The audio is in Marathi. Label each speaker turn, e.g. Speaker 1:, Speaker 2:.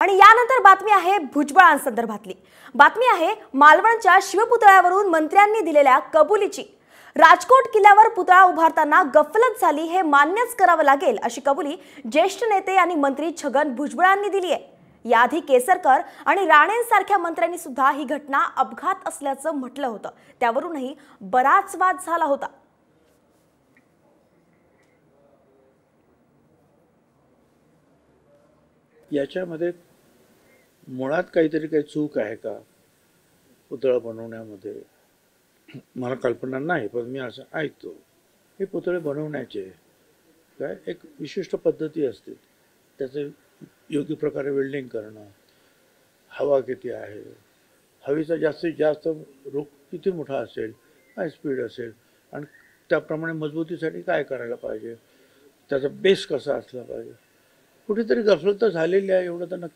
Speaker 1: आणि यानंतर बातमी आहे भुजबळांसंदर्भातली। बातमी आहे मालवणच्या शिवपुतळ्यावरून मंत्र्यांनी दिलेल्या कबुलीची। राजकोट किल्ल्यावर पुतळा उभारताना गफलत झाली हे मान्यच करावं लागेल अशी कबुली ज्येष्ठ नेते आणि मंत्री छगन भुजबळांनी दिली आहे। याआधी केसरकर आणि राणेंसारख्या मंत्र्यांनी सुद्धा ही घटना अपघात असल्याचं म्हटलं होतं, त्यावरूनही बराच वाद झाला होता।
Speaker 2: याच्यामध्ये मुळात काही चूक आहे का पुतळा बनवण्यामध्ये मला कल्पना नाही, पण मी असं ऐकतो हे पुतळे बनवण्याचे काय एक विशिष्ट पद्धती असते, त्याचे योग्य प्रकारे वेल्डिंग करणं, हवा किती आहे, हवेचा जास्तीत जास्त रोख किती मोठा असेल, काय स्पीड असेल आणि त्याप्रमाणे मजबूतीसाठी काय करायला पाहिजे, त्याचा बेस कसा असला पाहिजे। कुठेतरी गफलत झालेली आहे एवढं तर नक्की